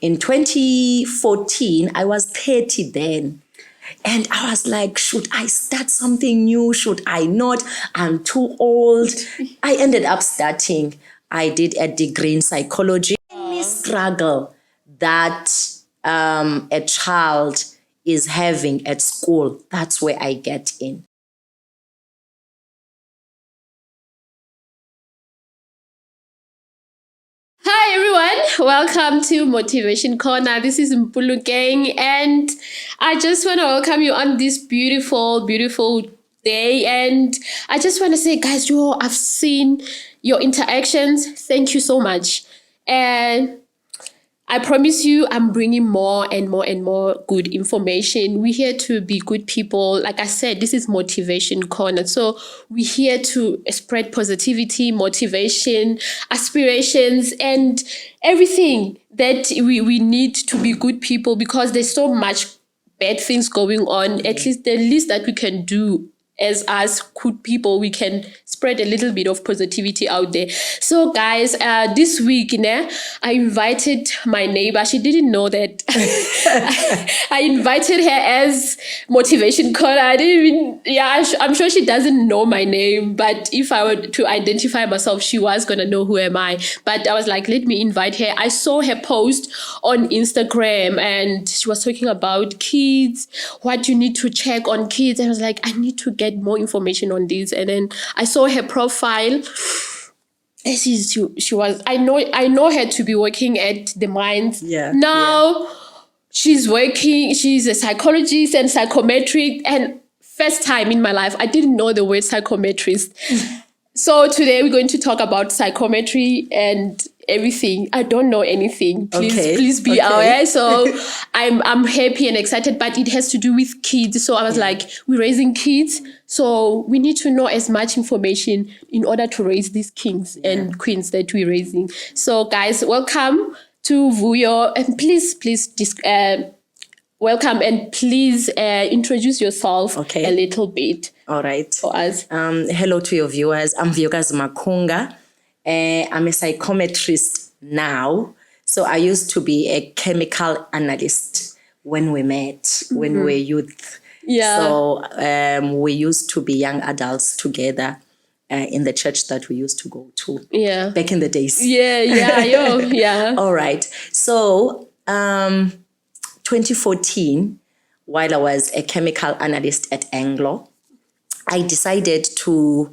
In 2014, I was 30 then. And I was like, should I start something new? Should I not? I'm too old. I ended up starting. I did a degree in psychology. Any struggle that a child is having at school, that's where I get in. Hi everyone, welcome to Motivation Corner. This is Mpulu Gang, and I just want to welcome you on this beautiful day. And I just want to say, guys, I've seen your interactions. Thank you so much. And I promise you, I'm bringing more and more good information. We're here to be good people. Like I said, this is Motivation Corner. So we're here to spread positivity, motivation, aspirations, and everything that we need to be good people, because there's so much bad things going on. At least the least that we can do as us good people, we can spread a little bit of positivity out there. So guys, this week I invited my neighbor. She didn't know that I invited her as Motivation Corner. I didn't even, I'm sure she doesn't know my name, but if I were to identify myself, she was gonna know who am I. But I was like, let me invite her. I saw her post on Instagram and she was talking about kids, what you need to check on kids. And I was like, I need to get more information on this. And then I saw her profile. She was, I know her to be working at the Mines. Now she's a psychologist and psychometric, and first time in my life I didn't know the word psychometrist. So today we're going to talk about psychometry and everything. I don't know anything. Please be aware. So I'm happy and excited, but it has to do with kids. So I was like, we're raising kids, so we need to know as much information in order to raise these kings and queens that we're raising. So guys, welcome to Vuyo, and please welcome, and please introduce yourself a little bit. All right. For us. Hello to your viewers. I'm Vuyokazi Makungo. I'm a psychometrist now. So I used to be a chemical analyst when we met, when we were youth. Yeah. So we used to be young adults together in the church that we used to go to. Yeah. Back in the days. Yeah. All right. So 2014, while I was a chemical analyst at Anglo, I decided to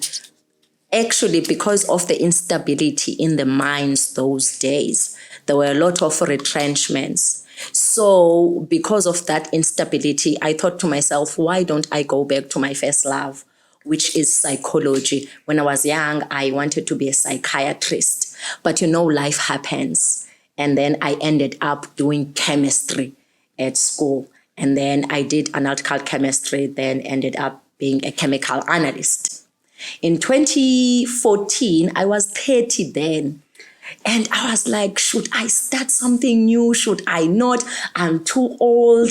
actually, because of the instability in the mines those days, there were a lot of retrenchments. So because of that instability, I thought to myself, why don't I go back to my first love, which is psychology? When I was young, I wanted to be a psychiatrist, but life happens. And then I ended up doing chemistry at school. And then I did analytical chemistry, then ended up being a chemical analyst. In 2014, I was 30 then. And I was like, should I start something new? Should I not? I'm too old.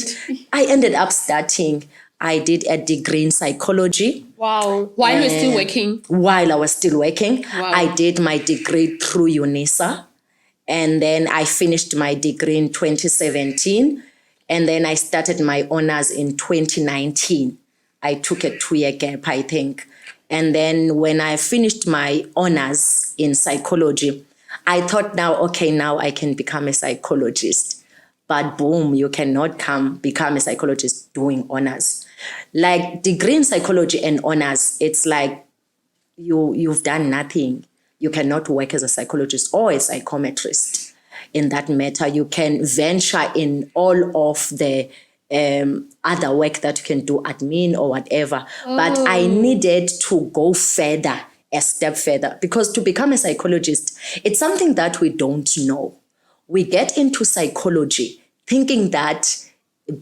I ended up starting. I did a degree in psychology. Wow. While you were still working? While I was still working. Wow. I did my degree through UNISA. And then I finished my degree in 2017. And then I started my honors in 2019. I took a 2-year gap, I think. And then when I finished my honors in psychology, I thought now I can become a psychologist. But boom, you cannot become a psychologist doing honors. Like degree in psychology and honors, it's like you've done nothing. You cannot work as a psychologist or a psychometrist. In that matter, you can venture in all of the other work that you can do, admin or whatever. But I needed to go further, a step further, because to become a psychologist, it's something that we don't know. We get into psychology thinking that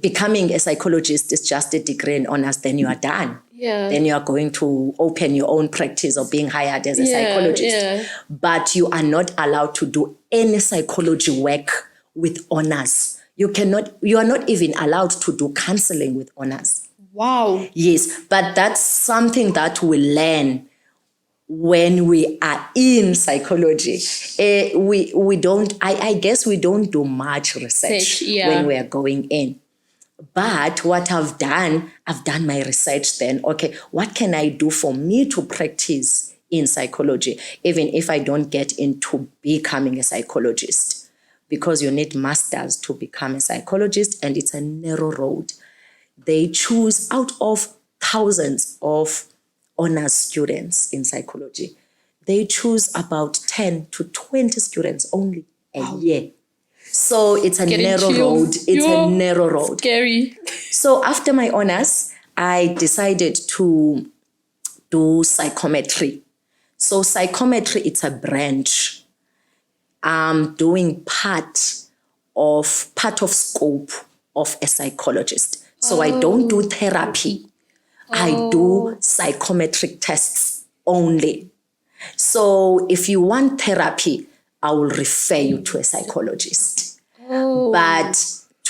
becoming a psychologist is just a degree in honors, then you are done. Yeah. Then you are going to open your own practice or being hired as a psychologist. Yeah. But you are not allowed to do any psychology work with honors. You are not even allowed to do counseling with honors. Wow. Yes, but that's something that we learn when we are in psychology. We don't, I guess we don't do much research when we are going in. But what I've done my research then. Okay, what can I do for me to practice in psychology, even if I don't get into becoming a psychologist? Because you need masters to become a psychologist, and it's a narrow road. They choose out of thousands of honors students in psychology. They choose about 10 to 20 students only a year. So it's a narrow road. It's a narrow road. Scary. So after my honors, I decided to do psychometry. So psychometry, it's a branch. I'm doing part of scope of a psychologist. So I don't do therapy. I do psychometric tests only. So if you want therapy, I will refer you to a psychologist. But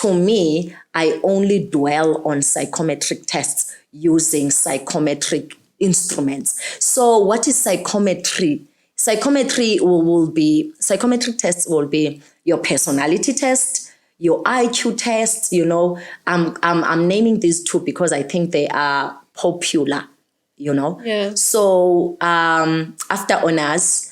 to me, I only dwell on psychometric tests using psychometric instruments. So what is psychometry? Psychometric tests will be your personality test, your IQ test. I'm naming these two because I think they are popular, Yeah. So after honors,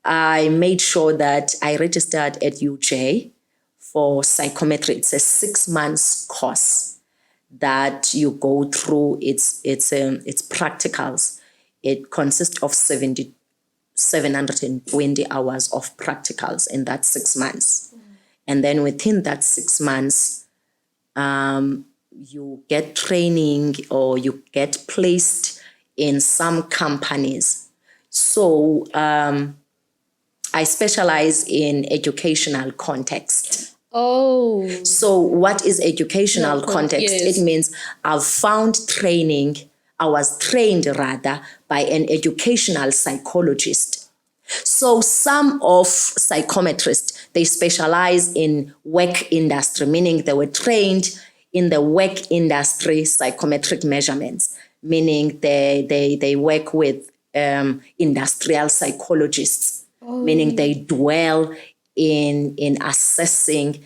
I made sure that I registered at UJ for psychometry. It's a 6 months course that you go through. It's practicals. It consists of 720 hours of practicals in that 6 months. And then within that 6 months, you get training or you get placed in some companies. So I specialize in educational context. Oh. So what is educational context? Yes. It means I was trained by an educational psychologist. So some of psychometrists, they specialize in work industry, meaning they were trained in the work industry psychometric measurements, meaning they work with industrial psychologists, meaning they dwell in assessing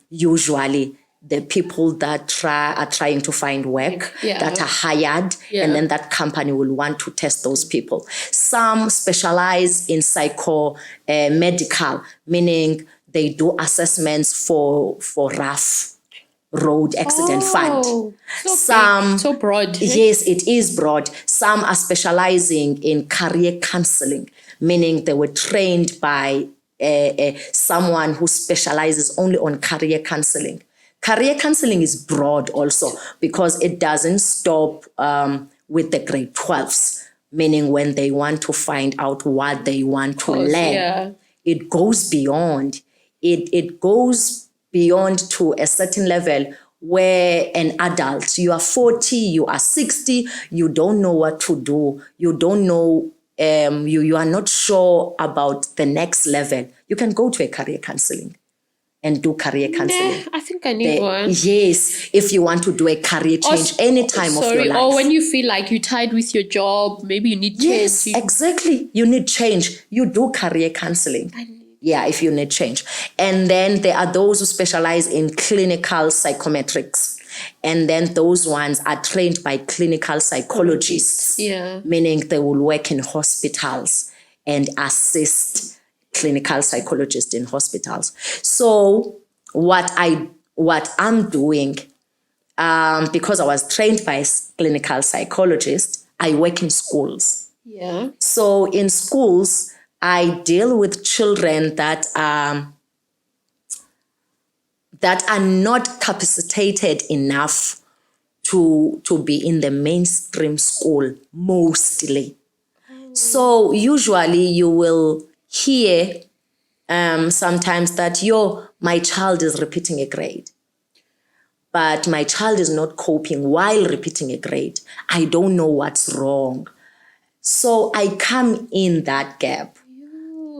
usually the people that are trying to find work, that are hired, and then that company will want to test those people. Some specialize in psychomedical, meaning they do assessments for rough road accident fund. So broad. Yes, it is broad. Some are specializing in career counseling, meaning they were trained by someone who specializes only on career counseling. Career counseling is broad also because it doesn't stop with the grade 12s, meaning when they want to find out what they want to learn. It goes beyond. It goes beyond to a certain level where an adult, you are 40, you are 60, you don't know what to do. You don't know, you are not sure about the next level. You can go to a career counseling and do career counseling. I think I need one. Yes, if you want to do a career change any time of your life. Or when you feel like you're tired with your job, maybe you need change. Yes, exactly. You need change. You do career counseling. If you need change. And then there are those who specialize in clinical psychometrics. And then those ones are trained by clinical psychologists, meaning they will work in hospitals and assist clinical psychologists in hospitals. So what I'm doing, because I was trained by a clinical psychologist, I work in schools. So in schools, I deal with children that are not capacitated enough to be in the mainstream school mostly. So usually you will hear sometimes that my child is repeating a grade, but my child is not coping while repeating a grade. I don't know what's wrong. So I come in that gap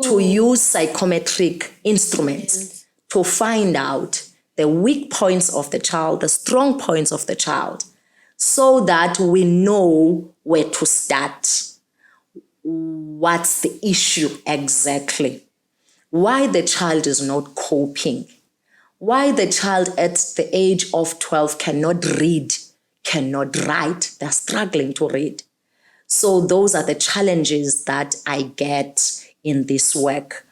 to use psychometric instruments to find out the weak points of the child, the strong points of the child, so that we know where to start. what's the issue exactly, why the child is not coping, why the child at the age of 12 cannot read, cannot write, they're struggling to read. So those are the challenges that I get in this work.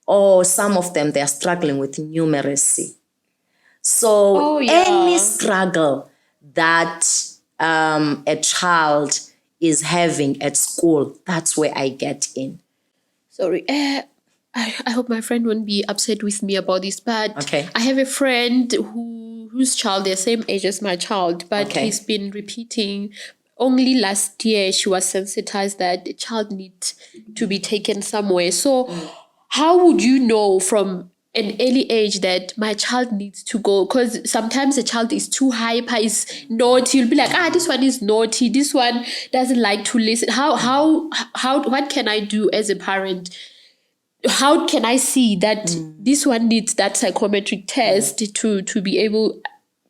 Or some of them, they're struggling with numeracy. So any struggle that a child is having at school, that's where I get in. Sorry, I hope my friend won't be upset with me about this, but Okay. I have a friend whose child, they're same age as my child, but he's been repeating. Only last year, she was sensitized that the child needs to be taken somewhere. So how would you know from an early age that my child needs to go? Because sometimes the child is too hyper, is naughty. You'll be like, this one is naughty. This one doesn't like to listen. What can I do as a parent? How can I see that this one needs that psychometric test to be able,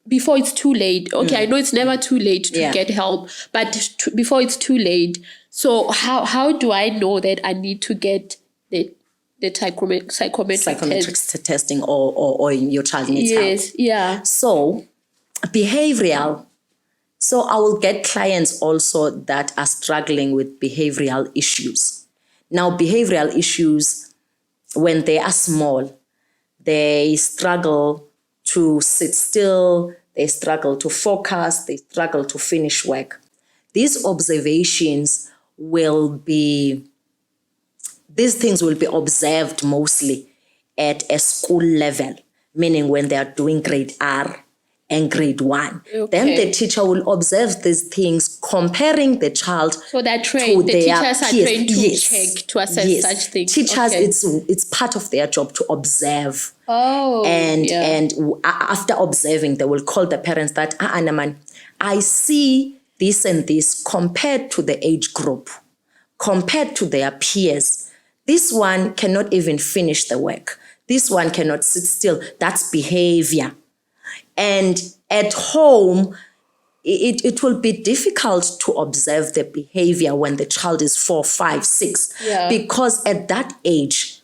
before it's too late? Okay, I know it's never too late to get help, but before it's too late. So how do I know that I need to get the psychometric testing or your child needs help? Yes, yeah. So behavioral. So I will get clients also that are struggling with behavioral issues. Now, behavioral issues, when they are small, they struggle to sit still, they struggle to focus, they struggle to finish work. These things will be observed mostly at a school level, meaning when they are doing grade R and grade 1. Then the teacher will observe these things, comparing the child so they're trained. The teachers are trained to check, to assess such things. Teachers, it's part of their job to observe. And after observing, they will call the parents that, Naman, I see this and this compared to the age group, compared to their peers. This one cannot even finish the work. This one cannot sit still. That's behavior. And at home, it will be difficult to observe the behavior when the child is 4, 5, 6. Because at that age,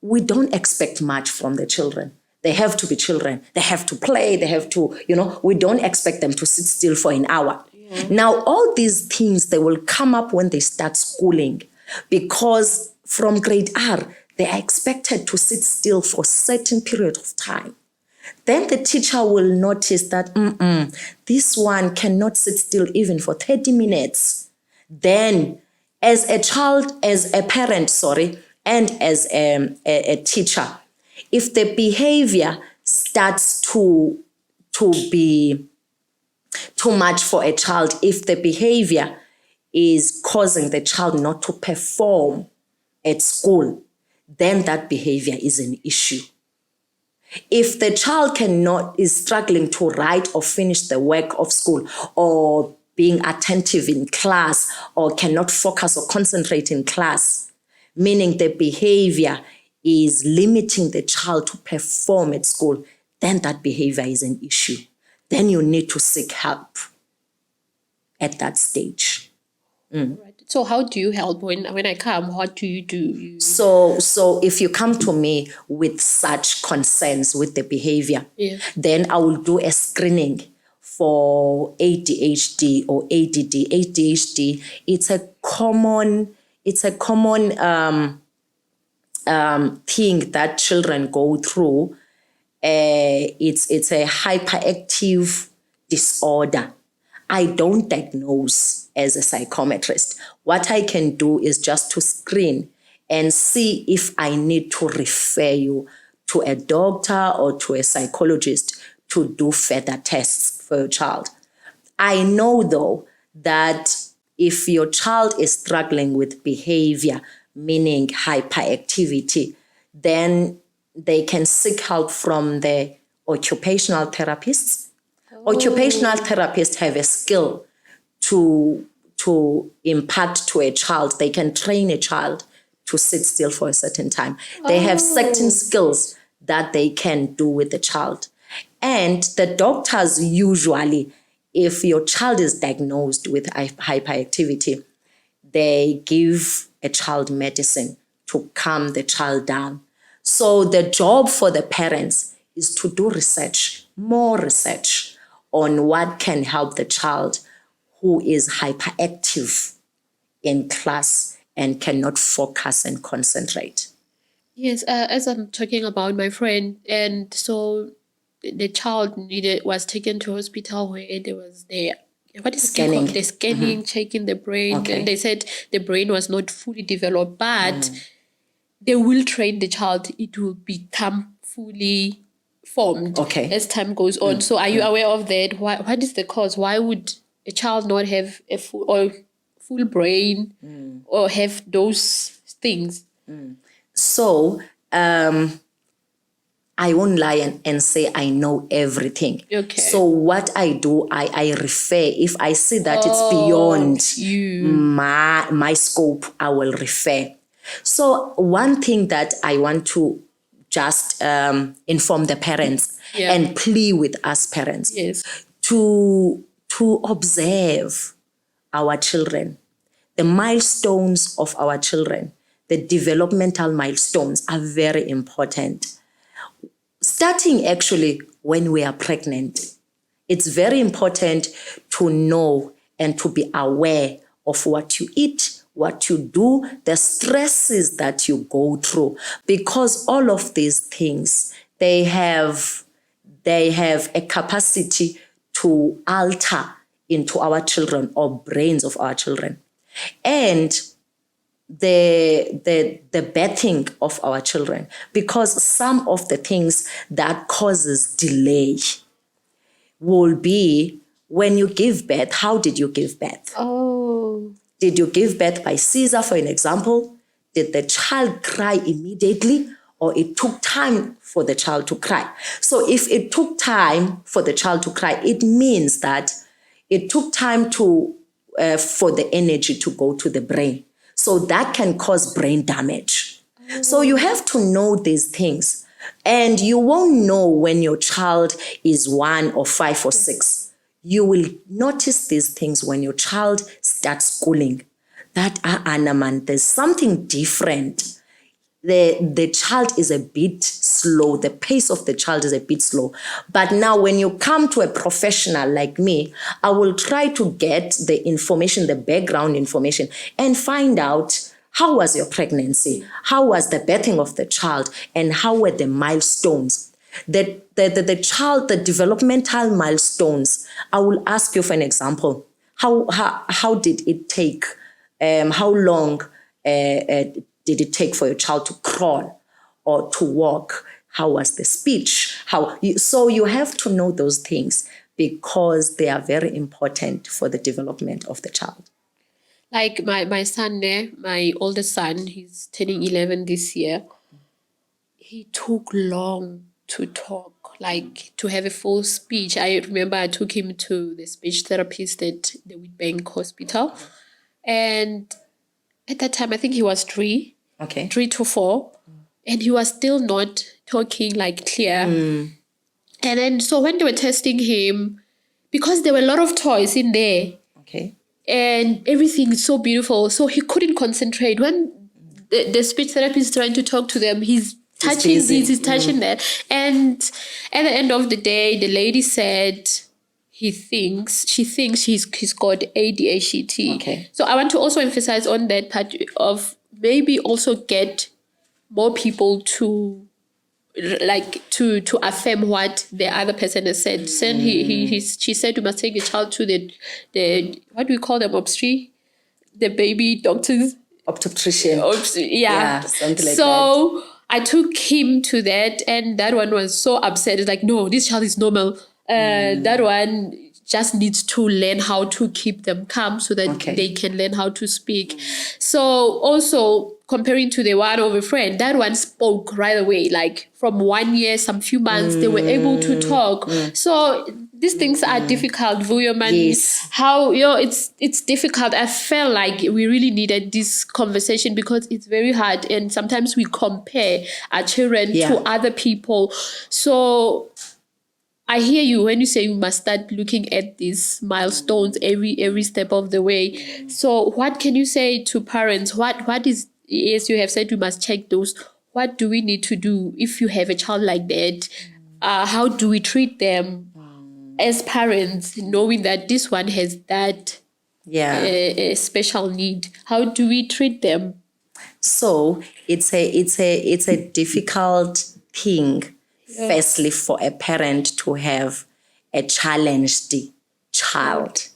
we don't expect much from the children. They have to be children. They have to play. They have to, we don't expect them to sit still for an hour. Now, all these things, they will come up when they start schooling, because from grade R, they are expected to sit still for a certain period of time. Then the teacher will notice that this one cannot sit still even for 30 minutes. Then as a parent, and as a teacher, if the behavior starts to be too much for a child, if the behavior is causing the child not to perform at school, then that behavior is an issue. If the child is struggling to write or finish the work of school, or being attentive in class, or cannot focus or concentrate in class, meaning the behavior is limiting the child to perform at school, then that behavior is an issue. Then you need to seek help at that stage. Right. So how do you help when I come? What do you do? So if you come to me with such concerns with the behavior, then I will do a screening for ADHD or ADD. ADHD, it's a common thing that children go through. It's a hyperactive disorder. I don't diagnose as a psychometrist. What I can do is just to screen and see if I need to refer you to a doctor or to a psychologist to do further tests for your child. I know, though, that if your child is struggling with behavior, meaning hyperactivity, then they can seek help from the occupational therapists. Occupational therapists have a skill to impart to a child. They can train a child to sit still for a certain time. They have certain skills that they can do with the child. And the doctors usually, if your child is diagnosed with hyperactivity, they give a child medicine to calm the child down. So the job for the parents is to do research, more research on what can help the child who is hyperactive in class and cannot focus and concentrate. Yes, as I'm talking about my friend, and so the child was taken to hospital where there was what is Scanning. the scanning, checking the brain, Okay. and they said the brain was not fully developed, but they will train the child; it will become fully formed as time goes on. So, are you aware of that? What is the cause? Why would a child not have a full brain or have those things? So I won't lie and say I know everything. Okay. So what I do, I refer. If I see that it's beyond my scope, I will refer. So one thing that I want to just inform the parents and plea with us parents to observe our children, the milestones of our children, the developmental milestones are very important. Starting actually when we are pregnant, it's very important to know and to be aware of what you eat, what you do, the stresses that you go through, because all of these things, they have a capacity to alter into our children or brains of our children. And the birthing of our children, because some of the things that causes delay will be when you give birth. How did you give birth? Oh. Did you give birth by Caesar, for an example? Did the child cry immediately, or it took time for the child to cry? So if it took time for the child to cry, it means that it took time for the energy to go to the brain. So that can cause brain damage. So you have to know these things. And you won't know when your child is 1 or 5 or 6. You will notice these things when your child starts schooling. That, man, there's something different. The child is a bit slow. The pace of the child is a bit slow. But now when you come to a professional like me, I will try to get the information, the background information, and find out how was your pregnancy, how was the birthing of the child, and how were the milestones. The child, the developmental milestones. I will ask you for an example. How did it take? How long did it take for your child to crawl or to walk? How was the speech? So you have to know those things because they are very important for the development of the child. Like my son there, my oldest son, he's turning 11 this year. He took long to talk, like to have a full speech. I remember I took him to the speech therapist at the Witbank Hospital. And at that time, I think he was 3. Okay. 3 to 4. And he was still not talking like clear. And then, so when they were testing him, because there were a lot of toys in there. Okay. And everything is so beautiful. So he couldn't concentrate. When the speech therapist is trying to talk to them, he's touching this, he's touching that. And at the end of the day, the lady said she thinks he's got ADHD. Okay. So I want to also emphasize on that part of maybe also get more people to affirm what the other person has said. Then she said we must take the child to the what do we call them, the baby doctors, obstetrician. Yeah, something like that. So I took him to that, and that one was so upset. It's like, no, this child is normal. That one just needs to learn how to keep them calm so that they can learn how to speak. So also comparing to the one of a friend, that one spoke right away, like from 1 year, some few months, they were able to talk. So these things are difficult, Vuyo, man. Yes. How, it's difficult. I felt like we really needed this conversation because it's very hard. And sometimes we compare our children to other people. So I hear you when you say you must start looking at these milestones every step of the way. So what can you say to parents? What is, as you have said, you must check those. What do we need to do if you have a child like that? How do we treat them as parents, knowing that this one has that a special need? How do we treat them? So it's a difficult thing, firstly, for a parent to have a challenged child.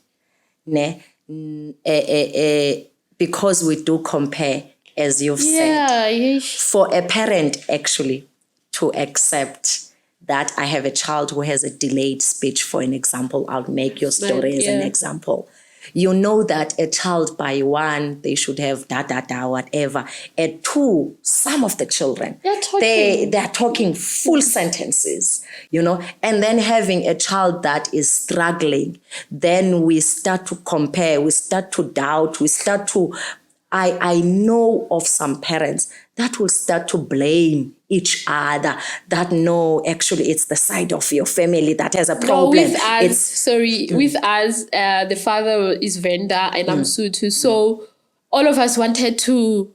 Because we do compare, as you've said. For a parent actually to accept that I have a child who has a delayed speech, for an example, I'll make your story as an example. You know that a child by 1, they should have whatever. At 2, some of the children, they're talking full sentences, and then having a child that is struggling, then we start to compare, we start to doubt, I know of some parents that will start to blame each other, that no, actually it's the side of your family that has a problem. No, with us, the father is Venda and I'm Sotho. So all of us wanted to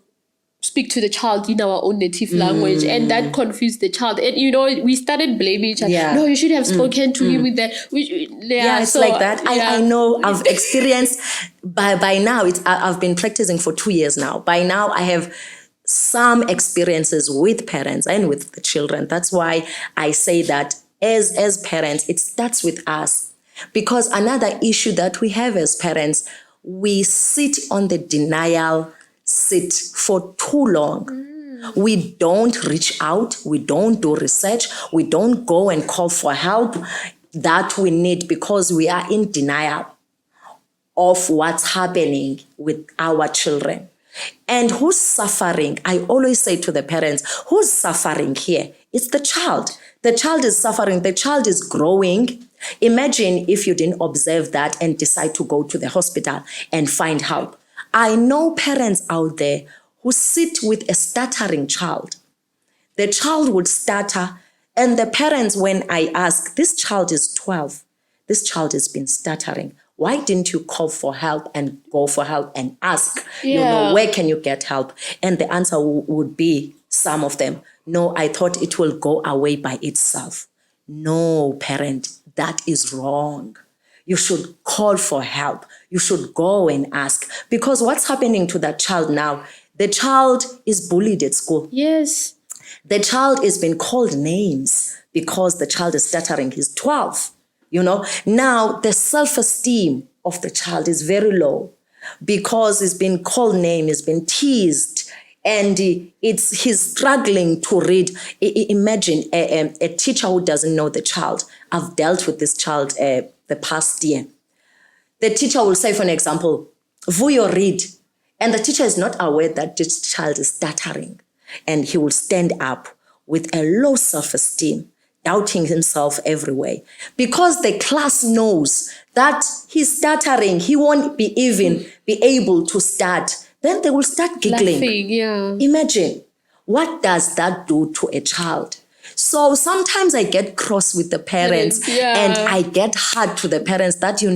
speak to the child in our own native language, and that confused the child. And we started blaming each other. No, you should have spoken to him with that. It's like that. I know. I've experienced by now. I've been practicing for 2 years now. By now, I have some experiences with parents and with the children. That's why I say that as parents, it starts with us. Because another issue that we have as parents, we sit on the denial sit for too long. We don't reach out. We don't do research. We don't go and call for help that we need because we are in denial of what's happening with our children. And who's suffering? I always say to the parents, who's suffering here? It's the child. The child is suffering. The child is growing. Imagine if you didn't observe that and decide to go to the hospital and find help. I know parents out there who sit with a stuttering child. The child would stutter, and the parents, when I ask, this child is 12, this child has been stuttering. Why didn't you call for help and go for help and ask, where can you get help? And the answer would be, some of them, no, I thought it will go away by itself. No, parent, that is wrong. You should call for help. You should go and ask. Because what's happening to that child now? The child is bullied at school. Yes. The child is being called names because the child is stuttering. He's 12. Now the self-esteem of the child is very low because he's been called name, he's been teased, and he's struggling to read. Imagine a teacher who doesn't know the child. I've dealt with this child the past year. The teacher will say, for an example, Vuyo, read. And the teacher is not aware that this child is stuttering. And he will stand up with a low self-esteem, doubting himself every way. Because the class knows that he's stuttering, he won't even be able to start. Then they will start giggling. Laughing, Imagine, what does that do to a child? So sometimes I get cross with the parents and I get hard to the parents that you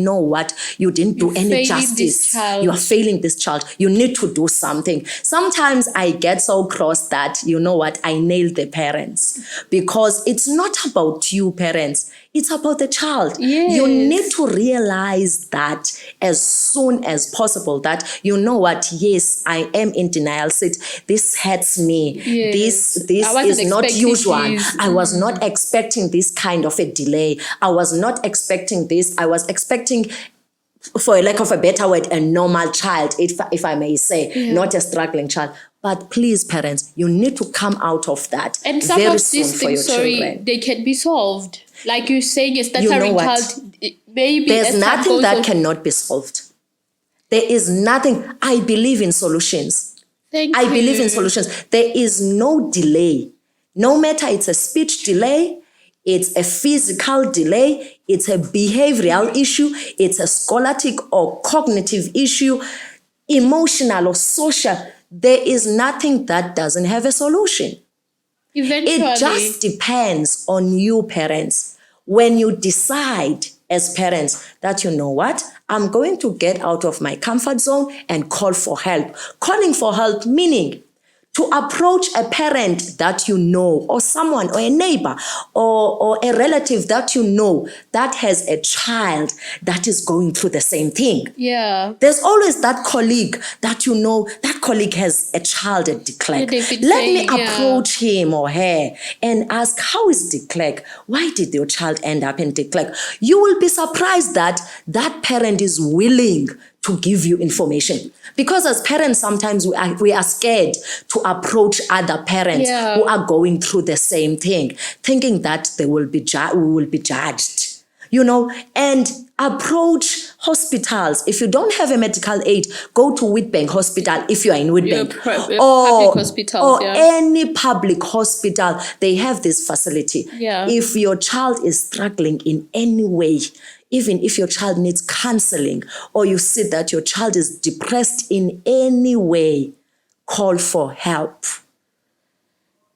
didn't do any justice. You are failing this child. You need to do something. Sometimes I get so cross that, I nail the parents because it's not about you parents. It's about the child. Yes. You need to realize that as soon as possible that, yes, I am in denial state. This hurts me. Yes. This is not usual. I was not expecting this kind of a delay. I was not expecting this. I was expecting, for lack of a better word, a normal child, if I may say, not a struggling child. But please, parents, you need to come out of that and some very of soon these for things, your children. they can be solved. Like you're saying, a stuttering child, maybe there's nothing that cannot be solved. There is nothing. I believe in solutions. I believe in solutions. There is no delay. No matter it's a speech delay, it's a physical delay, it's a behavioral issue, it's a scholastic or cognitive issue, emotional or social. There is nothing that doesn't have a solution. Eventually. It just depends on you parents. when you decide as parents that, you know what, I'm going to get out of my comfort zone and call for help. Calling for help meaning to approach a parent that you know, or someone, or a neighbor, or a relative that you know that has a child that is going through the same thing. Yeah. There's always that colleague that you know, that colleague has a child at Declerk. Let me approach him or her and ask, how is Declerk? Why did your child end up in Declerk? You will be surprised that that parent is willing to give you information. Because as parents, sometimes we are scared to approach other parents who are going through the same thing, thinking that we will be judged, and approach hospitals. If you don't have a medical aid, go to Witbank Hospital if you are in Witbank. Or any public hospital, they have this facility. Yeah. If your child is struggling in any way, even if your child needs counseling, or you see that your child is depressed in any way, call for help.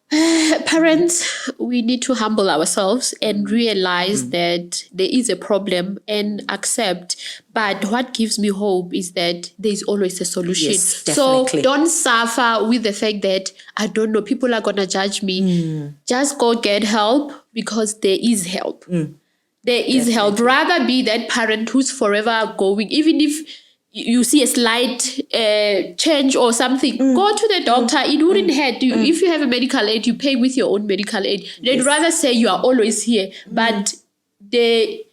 Parents, we need to humble ourselves and realize that there is a problem and accept. But what gives me hope is that there is always a solution. Yes, definitely. So don't suffer with the fact that, I don't know, people are going to judge me. Just go get help, because there is help. There is help. Rather be that parent who's forever going, even if you see a slight change or something, go to the doctor. It wouldn't hurt you. If you have a medical aid, you pay with your own medical aid. They'd rather say you are always here. But the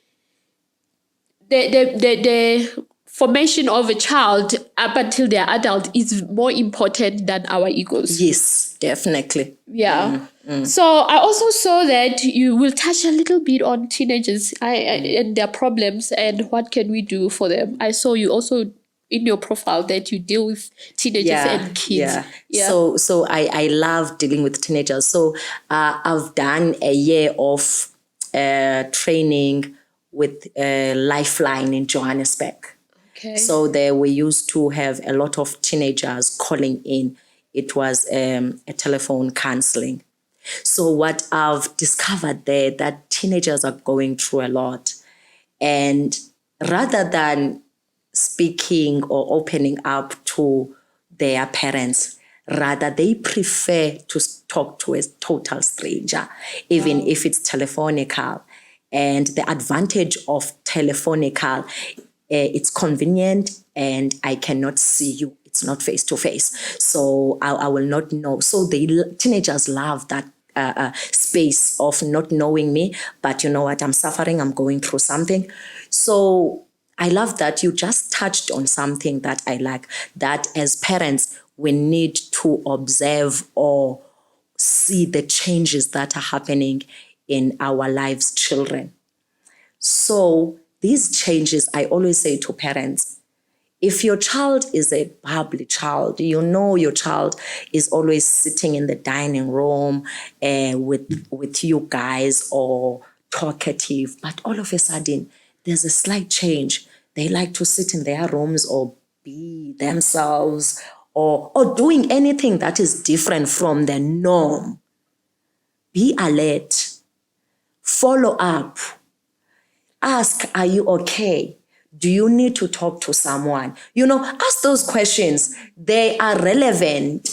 formation of a child up until they're adult is more important than our egos. Yes, definitely. Yeah. So I also saw that you will touch a little bit on teenagers and their problems and what can we do for them. I saw you also in your profile that you deal with teenagers and kids. Yeah. So I love dealing with teenagers. So I've done a year of training with Lifeline in Johannesburg. Okay. So there we used to have a lot of teenagers calling in. It was a telephone counseling. So what I've discovered there, that teenagers are going through a lot. And rather than speaking or opening up to their parents, rather they prefer to talk to a total stranger, even if it's telephonical. And the advantage of telephonical, it's convenient and I cannot see you. It's not face to face. So I will not know. So teenagers love that space of not knowing me, but you know what, I'm suffering, I'm going through something. So I love that you just touched on something that I like, that as parents, we need to observe or see the changes that are happening in our lives' children. So these changes, I always say to parents, if your child is a bubbly child, you know your child is always sitting in the dining room with you guys, or talkative, but all of a sudden there's a slight change. They like to sit in their rooms or be themselves, or doing anything that is different from the norm. Be alert. Follow up. Ask, are you okay? Do you need to talk to someone? Ask those questions. They are relevant.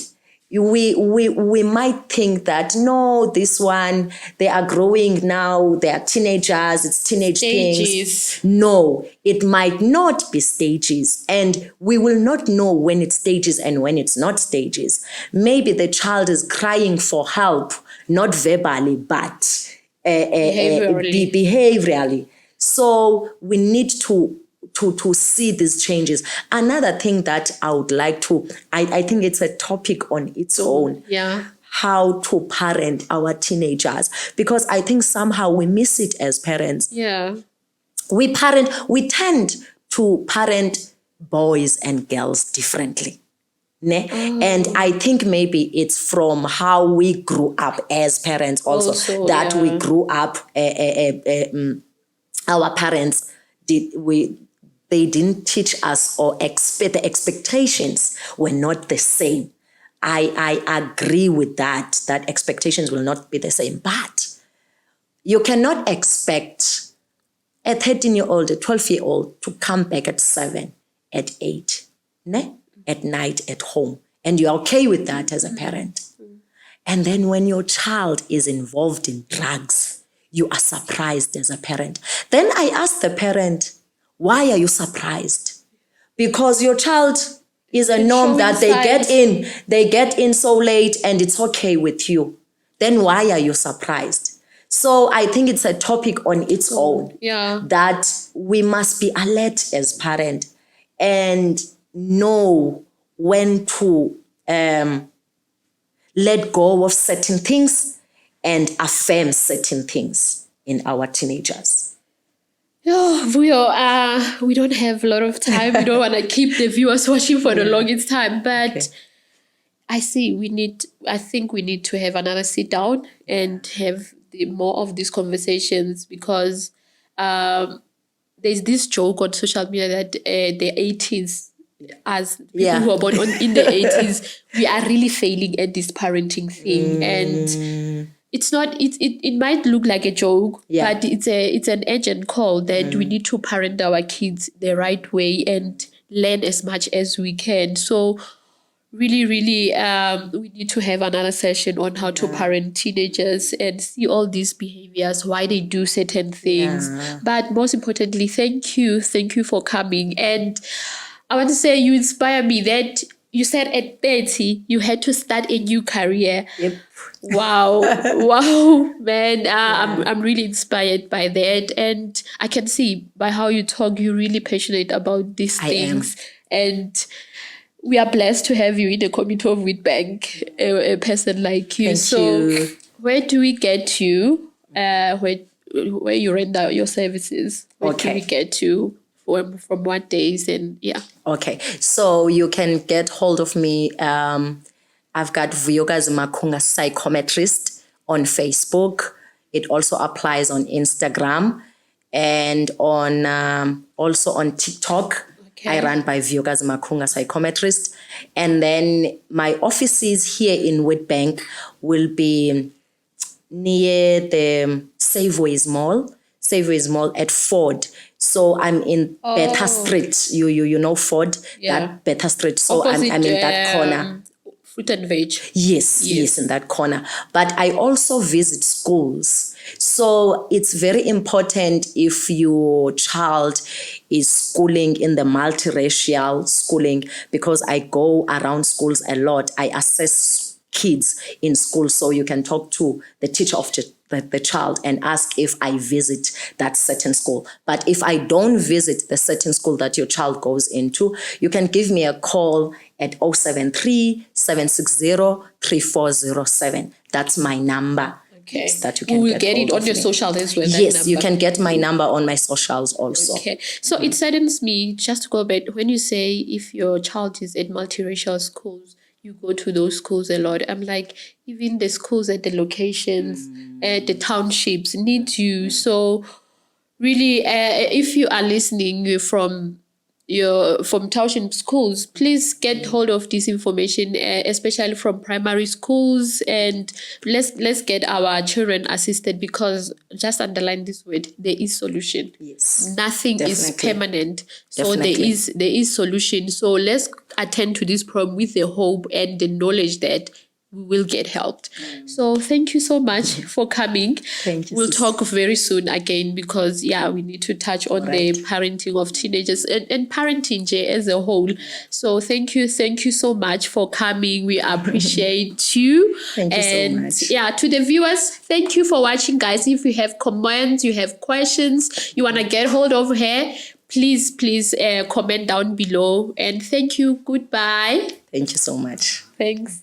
We might think that, no, this one, they are growing now, they are teenagers, it's teenage things. No, it might not be stages. And we will not know when it's stages and when it's not stages. Maybe the child is crying for help, not verbally, but behaviorally. So we need to see these changes. Another thing that I would like to, I think it's a topic on its own. Yeah. How to parent our teenagers. Because I think somehow we miss it as parents. Yeah. We tend to parent boys and girls differently. And I think maybe it's from how we grew up as parents also that we grew up, our parents they didn't teach us, or the expectations were not the same. I agree with that expectations will not be the same. But you cannot expect a 13-year-old, a 12-year-old to come back at 7, at 8, at night at home. And you're okay with that as a parent. And then when your child is involved in drugs, you are surprised as a parent. Then I ask the parent, why are you surprised? Because your child is a norm that they get in so late and it's okay with you. Then why are you surprised? So I think it's a topic on its own that we must be alert as parents and know when to let go of certain things and affirm certain things in our teenagers. Oh, Vuyo, we don't have a lot of time. We don't want to keep the viewers watching for the longest time, but I think we need to have another sit down and have more of these conversations, because there's this joke on social media that the 80s, as people who are born in the 80s, we are really failing at this parenting thing. And it's not, it might look like a joke, but it's an urgent call that we need to parent our kids the right way and learn as much as we can. So really, we need to have another session on how to parent teenagers and see all these behaviors, why they do certain things. But most importantly, thank you for coming. And I want to say you inspire me that you said at 30, you had to start a new career. Yep. Wow, man. I'm really inspired by that. And I can see by how you talk, you're really passionate about these things. And we are blessed to have you in the community of Witbank, a person like you. Thank you. Where do we get you? Where you render your services? Where do we get you? From what days? And Okay, so you can get hold of me. I've got Vuyokazi Makungo Psychometrist on Facebook. It also applies on Instagram and on also on TikTok. I run by Vuyokazi Makungo Psychometrist. And then my offices here in Witbank will be near the Safeways Mall at Ford. So I'm in Beta Street. You know Ford, that Beta Street. So I'm in that corner. Fruit and veg. Yes, in that corner. But I also visit schools. So it's very important if your child is schooling in the multiracial schooling, because I go around schools a lot. I assess kids in school, so you can talk to the teacher of the child and ask if I visit that certain school. But if I don't visit the certain school that your child goes into, you can give me a call at 073-760-3407. That's my number. Okay. That you can get it on your socials as well. Yes, you can get my number on my socials also. Okay. So it saddens me, just to go back, when you say if your child is at multiracial schools, you go to those schools a lot. I'm like, even the schools at the locations, the townships need you. So really, if you are listening from township schools, please get hold of this information, especially from primary schools, and let's get our children assisted, because just underline this word, there is solution. Yes, nothing is permanent, so there is solution. So let's attend to this problem with the hope and the knowledge that we will get helped. So thank you so much for coming. Thank you. We'll talk very soon again, because we need to touch on the parenting of teenagers and parenting as a whole. So thank you so much for coming. We appreciate you. Thank you so much. To the viewers, thank you for watching, guys. If you have comments, you have questions, you want to get hold of her, please comment down below. And thank you. Goodbye. Thank you so much. Thanks.